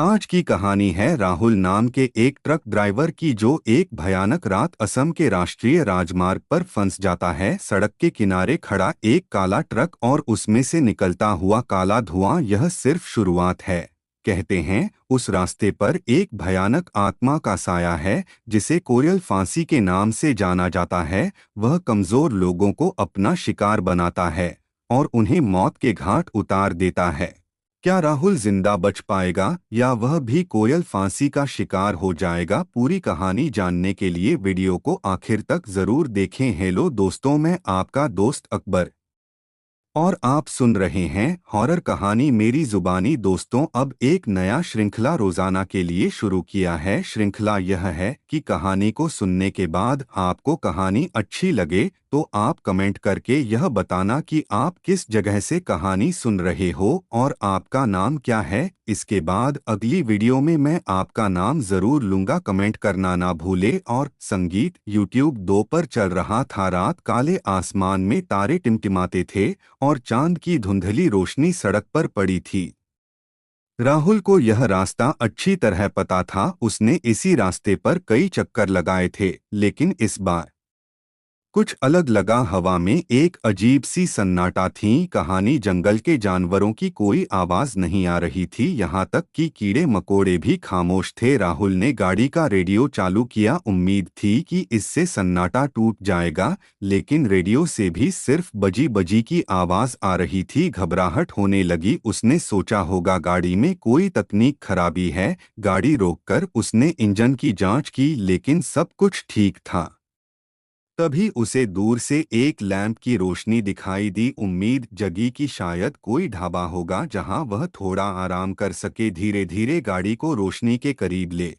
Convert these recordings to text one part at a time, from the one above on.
आज की कहानी है राहुल नाम के एक ट्रक ड्राइवर की, जो एक भयानक रात असम के राष्ट्रीय राजमार्ग पर फंस जाता है। सड़क के किनारे खड़ा एक काला ट्रक और उसमें से निकलता हुआ काला धुआं, यह सिर्फ शुरुआत है। कहते हैं उस रास्ते पर एक भयानक आत्मा का साया है, जिसे कोयल फांसी के नाम से जाना जाता है। वह कमजोर लोगों को अपना शिकार बनाता है और उन्हें मौत के घाट उतार देता है। क्या राहुल जिंदा बच पाएगा या वह भी कोयल फांसी का शिकार हो जाएगा? पूरी कहानी जानने के लिए वीडियो को आखिर तक जरूर देखें। हेलो दोस्तों, मैं आपका दोस्त अकबर और आप सुन रहे हैं हॉरर कहानी मेरी जुबानी। दोस्तों, अब एक नया श्रृंखला रोजाना के लिए शुरू किया है। श्रृंखला यह है कि कहानी को सुनने के बाद आपको कहानी अच्छी लगे तो आप कमेंट करके यह बताना कि आप किस जगह से कहानी सुन रहे हो और आपका नाम क्या है। इसके बाद अगली वीडियो में मैं आपका नाम जरूर लूंगा। कमेंट करना ना भूले। और संगीत YouTube 2 पर चल रहा था। रात, काले आसमान में तारे टिमटिमाते थे और चांद की धुंधली रोशनी सड़क पर पड़ी थी। राहुल को यह रास्ता अच्छी तरह पता था। उसने इसी रास्ते पर कई चक्कर लगाए थे, लेकिन इस बार कुछ अलग लगा। हवा में एक अजीब सी सन्नाटा थी। कहानी जंगल के जानवरों की, कोई आवाज नहीं आ रही थी, यहाँ तक कि कीड़े मकोड़े भी खामोश थे। राहुल ने गाड़ी का रेडियो चालू किया। उम्मीद थी कि इससे सन्नाटा टूट जाएगा, लेकिन रेडियो से भी सिर्फ बजी बजी की आवाज आ रही थी। घबराहट होने लगी। उसने सोचा होगा गाड़ी में कोई तकनीक खराबी है। गाड़ी रोककर उसने इंजन की जांच की, लेकिन सब कुछ ठीक था। तभी उसे दूर से एक लैंप की रोशनी दिखाई दी। उम्मीद जगी कि शायद कोई ढाबा होगा जहां वह थोड़ा आराम कर सके। धीरे धीरे गाड़ी को रोशनी के करीब ले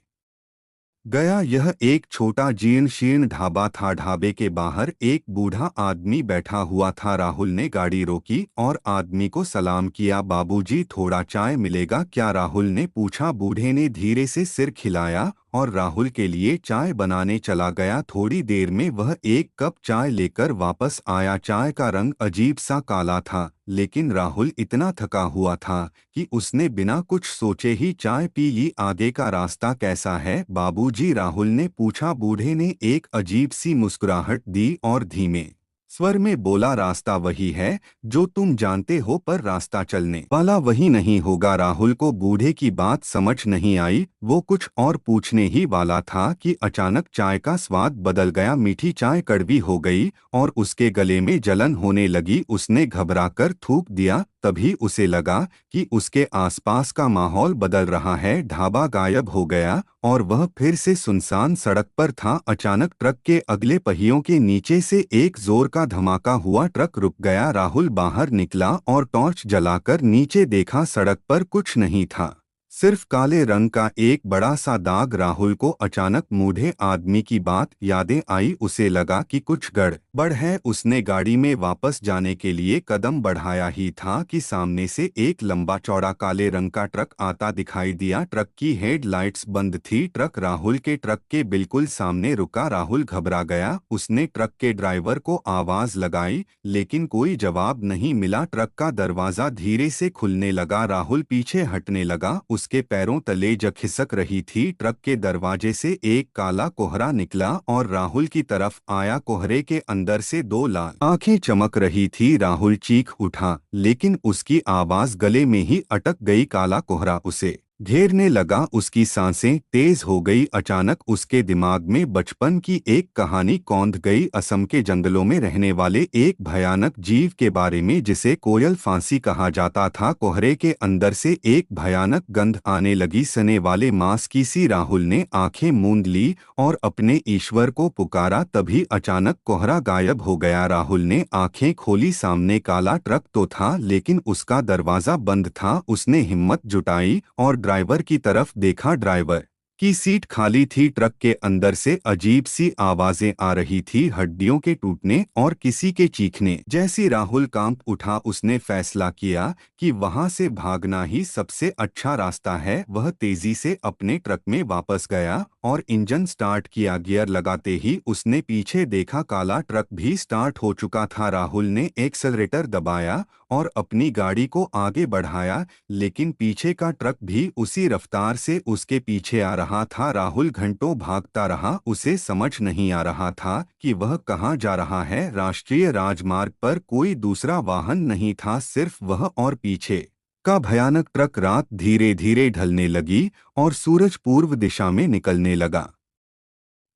गया। यह एक छोटा जीर्ण शीर्ण ढाबा था। ढाबे के बाहर एक बूढ़ा आदमी बैठा हुआ था। राहुल ने गाड़ी रोकी और आदमी को सलाम किया। बाबूजी, थोड़ा चाय मिलेगा क्या? राहुल ने पूछा। बूढ़े ने धीरे से सिर खिलाया और राहुल के लिए चाय बनाने चला गया। थोड़ी देर में वह एक कप चाय लेकर वापस आया। चाय का रंग अजीब सा काला था, लेकिन राहुल इतना थका हुआ था कि उसने बिना कुछ सोचे ही चाय पी ली। आगे का रास्ता कैसा है बाबूजी? राहुल ने पूछा। बूढ़े ने एक अजीब सी मुस्कुराहट दी और धीमे स्वर में बोला, रास्ता वही है जो तुम जानते हो, पर रास्ता चलने वाला वही नहीं होगा। राहुल को बूढ़े की बात समझ नहीं आई। वो कुछ और पूछने ही वाला था कि अचानक चाय का स्वाद बदल गया। मीठी चाय कड़वी हो गई और उसके गले में जलन होने लगी। उसने घबराकर थूक दिया। तभी उसे लगा कि उसके आसपास का माहौल बदल रहा है। ढाबा गायब हो गया और वह फिर से सुनसान सड़क पर था। अचानक ट्रक के अगले पहियों के नीचे से एक जोर का धमाका हुआ। ट्रक रुक गया। राहुल बाहर निकला और टॉर्च जलाकर नीचे देखा। सड़क पर कुछ नहीं था, सिर्फ काले रंग का एक बड़ा सा दाग। राहुल को अचानक बूढ़े आदमी की बात यादें आई। उसे लगा कि कुछ गड़बड़ है। उसने गाड़ी में वापस जाने के लिए कदम बढ़ाया ही था कि सामने से एक लंबा चौड़ा काले रंग का ट्रक आता दिखाई दिया। ट्रक की हेडलाइट्स बंद थी। ट्रक राहुल के ट्रक के बिल्कुल सामने रुका। राहुल घबरा गया। उसने ट्रक के ड्राइवर को आवाज लगाई, लेकिन कोई जवाब नहीं मिला। ट्रक का दरवाजा धीरे से खुलने लगा। राहुल पीछे हटने लगा। उसके पैरों तले जग खिसक रही थी। ट्रक के दरवाजे से एक काला कोहरा निकला और राहुल की तरफ आया। कोहरे के अंदर से दो लाल आंखें चमक रही थी। राहुल चीख उठा, लेकिन उसकी आवाज गले में ही अटक गई। काला कोहरा उसे घेरने लगा। उसकी सांसें तेज हो गई। अचानक उसके दिमाग में बचपन की एक कहानी कौंध गई। असम के जंगलों में रहने वाले एक भयानक जीव के बारे में, जिसे कोयल फांसी कहा जाता था। कोहरे के अंदर से एक भयानक गंध आने लगी, सने वाले मांस की सी। राहुल ने आंखें मूंद ली और अपने ईश्वर को पुकारा। तभी अचानक कोहरा गायब हो गया। राहुल ने आंखें खोली। सामने काला ट्रक तो था, लेकिन उसका दरवाजा बंद था। उसने हिम्मत जुटाई और ड्राइवर की तरफ देखा। ड्राइवर की सीट खाली थी। ट्रक के अंदर से अजीब सी आवाजें आ रही थी, हड्डियों के टूटने और किसी के चीखने जैसी। राहुल कांप उठा। उसने फैसला किया कि वहां से भागना ही सबसे अच्छा रास्ता है। वह तेजी से अपने ट्रक में वापस गया और इंजन स्टार्ट किया। गियर लगाते ही उसने पीछे देखा, काला ट्रक भी स्टार्ट हो चुका था। राहुल ने एक्सेलरेटर दबाया और अपनी गाड़ी को आगे बढ़ाया, लेकिन पीछे का ट्रक भी उसी रफ्तार से उसके पीछे आ रहा था। राहुल घंटों भागता रहा, उसे समझ नहीं आ रहा था कि वह कहाँ जा रहा है। राष्ट्रीय राजमार्ग पर कोई दूसरा वाहन नहीं था, सिर्फ वह और पीछे का भयानक ट्रक। रात धीरे धीरे ढलने लगी और सूरज पूर्व दिशा में निकलने लगा।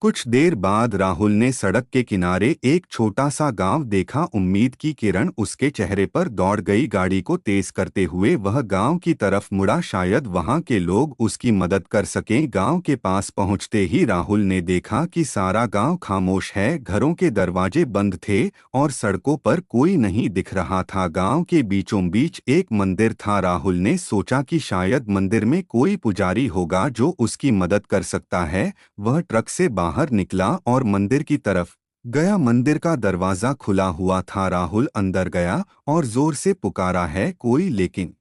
कुछ देर बाद राहुल ने सड़क के किनारे एक छोटा सा गांव देखा। उम्मीद की किरण उसके चेहरे पर दौड़ गई। गाड़ी को तेज करते हुए वह गांव की तरफ मुड़ा, शायद वहां के लोग उसकी मदद कर सकें। गांव के पास पहुंचते ही राहुल ने देखा कि सारा गांव खामोश है। घरों के दरवाजे बंद थे और सड़कों पर कोई नहीं दिख रहा था। गांव के बीचों बीच एक मंदिर था। राहुल ने सोचा कि शायद मंदिर में कोई पुजारी होगा जो उसकी मदद कर सकता है। वह ट्रक से बाहर निकला और मंदिर की तरफ गया। मंदिर का दरवाजा खुला हुआ था। राहुल अंदर गया और जोर से पुकारा, है कोई? लेकिन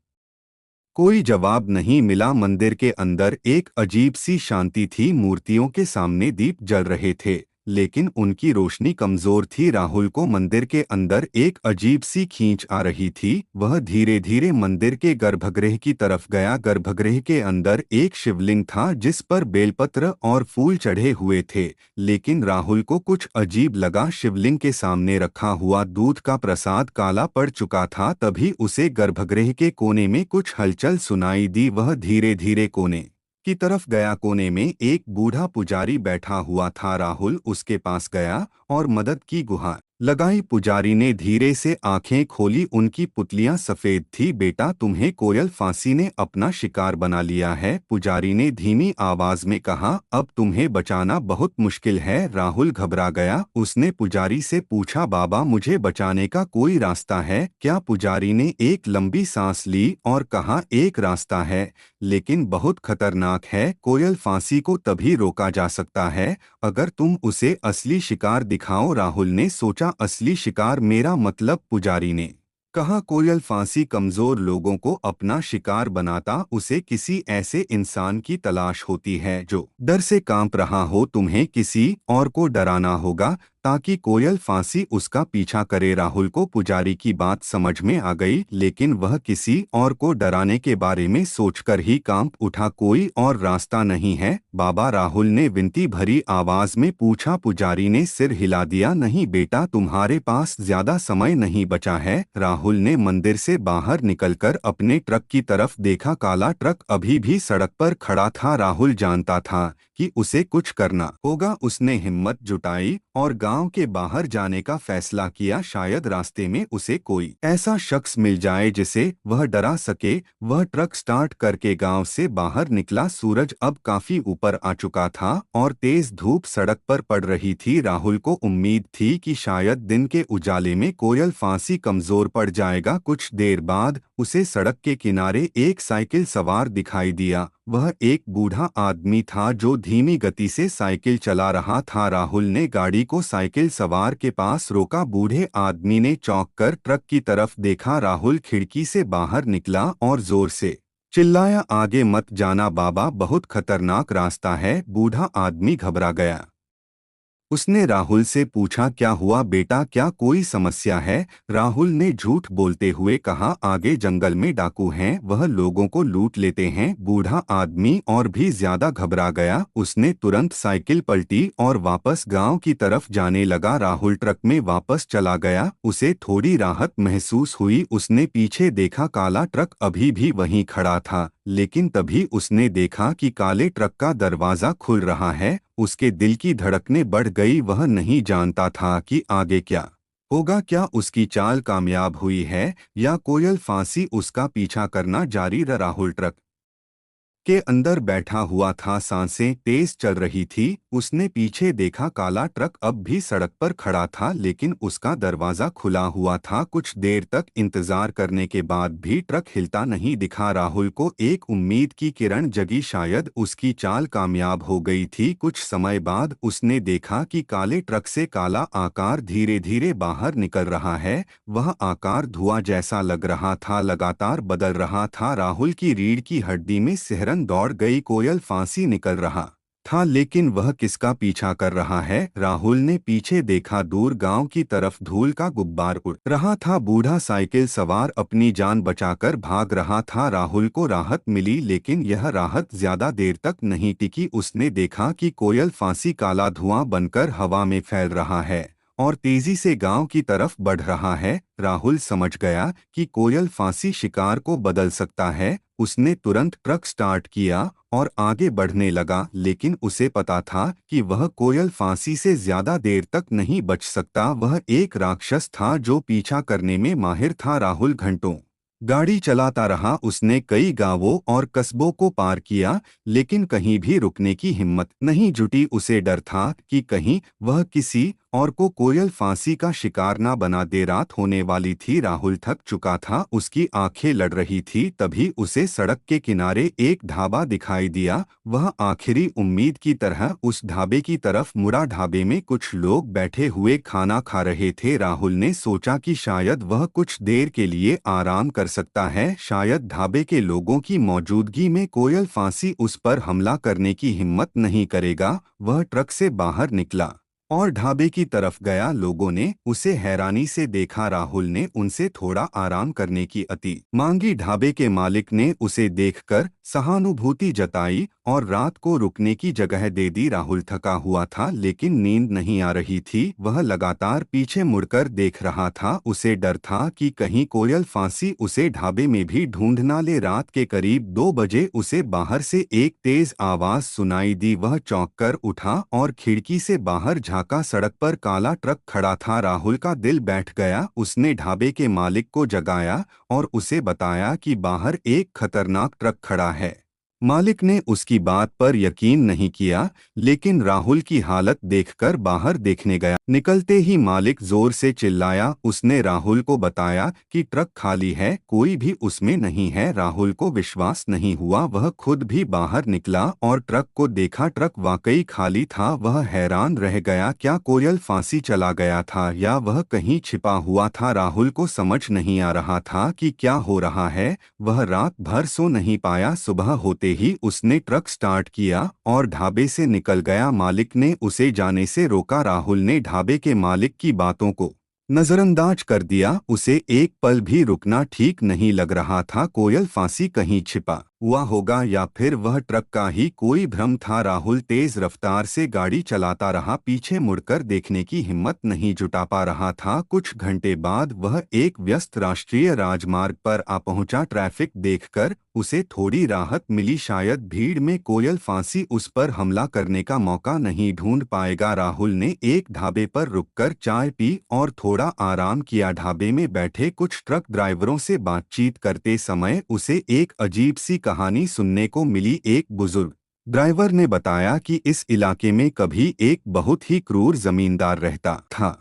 कोई जवाब नहीं मिला। मंदिर के अंदर एक अजीब सी शांति थी। मूर्तियों के सामने दीप जल रहे थे, लेकिन उनकी रोशनी कमजोर थी। राहुल को मंदिर के अंदर एक अजीब सी खींच आ रही थी। वह धीरे धीरे मंदिर के गर्भगृह की तरफ गया। गर्भगृह के अंदर एक शिवलिंग था जिस पर बेलपत्र और फूल चढ़े हुए थे, लेकिन राहुल को कुछ अजीब लगा। शिवलिंग के सामने रखा हुआ दूध का प्रसाद काला पड़ चुका था। तभी उसे गर्भगृह के कोने में कुछ हलचल सुनाई दी। वह धीरे धीरे कोने की तरफ गया। कोने में एक बूढ़ा पुजारी बैठा हुआ था। राहुल उसके पास गया और मदद की गुहार लगाई। पुजारी ने धीरे से आंखें खोली, उनकी पुतलियां सफेद थी। बेटा, तुम्हें कोयल फांसी ने अपना शिकार बना लिया है, पुजारी ने धीमी आवाज में कहा। अब तुम्हें बचाना बहुत मुश्किल है। राहुल घबरा गया। उसने पुजारी से पूछा, बाबा मुझे बचाने का कोई रास्ता है क्या? पुजारी ने एक लंबी सांस ली और कहा, एक रास्ता है, लेकिन बहुत खतरनाक है। कोयल फांसी को तभी रोका जा सकता है अगर तुम उसे असली शिकार दिखाओ। राहुल ने सोचा, असली शिकार? मेरा मतलब? पुजारी ने कहा, कोयल फांसी कमजोर लोगों को अपना शिकार बनाता। उसे किसी ऐसे इंसान की तलाश होती है जो डर से कांप रहा हो। तुम्हें किसी और को डराना होगा ताकि कोयल फांसी उसका पीछा करे। राहुल को पुजारी की बात समझ में आ गई, लेकिन वह किसी और को डराने के बारे में सोचकर ही कांप उठा। कोई और रास्ता नहीं है बाबा? राहुल ने विनती भरी आवाज में पूछा। पुजारी ने सिर हिला दिया, नहीं बेटा, तुम्हारे पास ज्यादा समय नहीं बचा है। राहुल ने मंदिर से बाहर निकलकर अपने ट्रक की तरफ देखा। काला ट्रक अभी भी सड़क पर खड़ा था। राहुल जानता था कि उसे कुछ करना होगा। उसने हिम्मत जुटाई और गांव के बाहर जाने का फैसला किया। शायद रास्ते में उसे कोई ऐसा शख्स मिल जाए जिसे वह डरा सके। वह ट्रक स्टार्ट करके गांव से बाहर निकला। सूरज अब काफी ऊपर आ चुका था और तेज धूप सड़क पर पड़ रही थी। राहुल को उम्मीद थी कि शायद दिन के उजाले में कोयल फांसी कमजोर पड़ जाएगा। कुछ देर बाद उसे सड़क के किनारे एक साइकिल सवार दिखाई दिया। वह एक बूढ़ा आदमी था जो धीमी गति से साइकिल चला रहा था। राहुल ने गाड़ी को साइकिल सवार के पास रोका। बूढ़े आदमी ने चौंक कर ट्रक की तरफ देखा। राहुल खिड़की से बाहर निकला और जोर से चिल्लाया, आगे मत जाना बाबा, बहुत खतरनाक रास्ता है। बूढ़ा आदमी घबरा गया। उसने राहुल से पूछा, क्या हुआ बेटा, क्या कोई समस्या है? राहुल ने झूठ बोलते हुए कहा, आगे जंगल में डाकू हैं, वह लोगों को लूट लेते हैं। बूढ़ा आदमी और भी ज्यादा घबरा गया। उसने तुरंत साइकिल पलटी और वापस गांव की तरफ जाने लगा। राहुल ट्रक में वापस चला गया। उसे थोड़ी राहत महसूस हुई। उसने पीछे देखा, काला ट्रक अभी भी वहीं खड़ा था, लेकिन तभी उसने देखा कि काले ट्रक का दरवाजा खुल रहा है। उसके दिल की धड़कनें बढ़ गई। वह नहीं जानता था कि आगे क्या होगा। क्या उसकी चाल कामयाब हुई है या कोयल फांसी उसका पीछा करना जारी रहा? राहुल ट्रक के अंदर बैठा हुआ था। सांसें तेज चल रही थी। उसने पीछे देखा, काला ट्रक अब भी सड़क पर खड़ा था, लेकिन उसका दरवाजा खुला हुआ था। कुछ देर तक इंतजार करने के बाद भी ट्रक हिलता नहीं दिखा। राहुल को एक उम्मीद की किरण जगी, शायद उसकी चाल कामयाब हो गई थी। कुछ समय बाद उसने देखा कि काले ट्रक से काला आकार धीरे धीरे बाहर निकल रहा है। वह आकार धुआं जैसा लग रहा था, लगातार बदल रहा था। राहुल की रीढ़ की हड्डी में सिहरन दौड़ गई। कोयल फांसी निकल रहा था, लेकिन वह किसका पीछा कर रहा है? राहुल ने पीछे देखा, दूर गांव की तरफ धूल का गुब्बार उड़ रहा था। बूढ़ा साइकिल सवार अपनी जान बचाकर भाग रहा था। राहुल को राहत मिली, लेकिन यह राहत ज्यादा देर तक नहीं टिकी। उसने देखा कि कोयल फांसी काला धुआं बनकर हवा में फैल रहा है और तेजी से गांव की तरफ बढ़ रहा है। राहुल समझ गया कि कोयल फांसी शिकार को बदल सकता है। उसने तुरंत ट्रक स्टार्ट किया और आगे बढ़ने लगा, लेकिन उसे पता था कि वह कोयल फांसी से ज्यादा देर तक नहीं बच सकता। वह एक राक्षस था जो पीछा करने में माहिर था। राहुल घंटों गाड़ी चलाता रहा। उसने कई गांवों और कस्बों को पार किया, लेकिन कहीं भी रुकने की हिम्मत नहीं जुटी। उसे डर था कि कहीं वह किसी और को कोयल फांसी का शिकार ना बना दे। रात होने वाली थी। राहुल थक चुका था, उसकी आंखें लड़ रही थी। तभी उसे सड़क के किनारे एक ढाबा दिखाई दिया। वह आखिरी उम्मीद की तरह उस ढाबे की तरफ मुड़ा। ढाबे में कुछ लोग बैठे हुए खाना खा रहे थे। राहुल ने सोचा कि शायद वह कुछ देर के लिए आराम कर सकता है। शायद ढाबे के लोगों की मौजूदगी में कोयल फांसी उस पर हमला करने की हिम्मत नहीं करेगा। वह ट्रक से बाहर निकला और ढाबे की तरफ गया। लोगों ने उसे हैरानी से देखा। राहुल ने उनसे थोड़ा आराम करने की अति मांगी। ढाबे के मालिक ने उसे देखकर सहानुभूति जताई और रात को रुकने की जगह दे दी। राहुल थका हुआ था, लेकिन नींद नहीं आ रही थी। वह लगातार पीछे मुड़कर देख रहा था। उसे डर था कि कहीं कोयल फांसी उसे ढाबे में भी ढूंढ ना ले। रात के करीब 2 बजे उसे बाहर से एक तेज आवाज सुनाई दी। वह चौंक कर उठा और खिड़की से बाहर झांका। सड़क पर काला ट्रक खड़ा था। राहुल का दिल बैठ गया। उसने ढाबे के मालिक को जगाया और उसे बताया कि बाहर एक खतरनाक ट्रक खड़ा है। मालिक ने उसकी बात पर यकीन नहीं किया, लेकिन राहुल की हालत देखकर बाहर देखने गया। निकलते ही मालिक जोर से चिल्लाया। उसने राहुल को बताया कि ट्रक खाली है, कोई भी उसमें नहीं है। राहुल को विश्वास नहीं हुआ। वह खुद भी बाहर निकला और ट्रक को देखा। ट्रक वाकई खाली था। वह हैरान रह गया। क्या कोयल फांसी चला गया था या वह कहीं छिपा हुआ था? राहुल को समझ नहीं आ रहा था कि क्या हो रहा है। वह रात भर सो नहीं पाया। सुबह होते ही उसने ट्रक स्टार्ट किया और ढाबे से निकल गया। मालिक ने उसे जाने से रोका। राहुल ने ढाबे के मालिक की बातों को नजरअंदाज कर दिया। उसे एक पल भी रुकना ठीक नहीं लग रहा था। कोयल फांसी कहीं छिपा हुआ होगा या फिर वह ट्रक का ही कोई भ्रम था। राहुल तेज रफ्तार से गाड़ी चलाता रहा, पीछे मुड़कर देखने की हिम्मत नहीं जुटा पा रहा था। कुछ घंटे बाद वह एक व्यस्त राष्ट्रीय राजमार्ग पर आ पहुंचा। ट्रैफिक देखकर उसे थोड़ी राहत मिली। शायद भीड़ में कोयल फांसी उस पर हमला करने का मौका नहीं ढूंढ पाएगा। राहुल ने एक ढाबे पर रुककर चाय पी और थोड़ा आराम किया। ढाबे में बैठे कुछ ट्रक ड्राइवरों से बातचीत करते समय उसे एक अजीब सी कहानी सुनने को मिली। एक बुजुर्ग ड्राइवर ने बताया कि इस इलाके में कभी एक बहुत ही क्रूर जमींदार रहता था।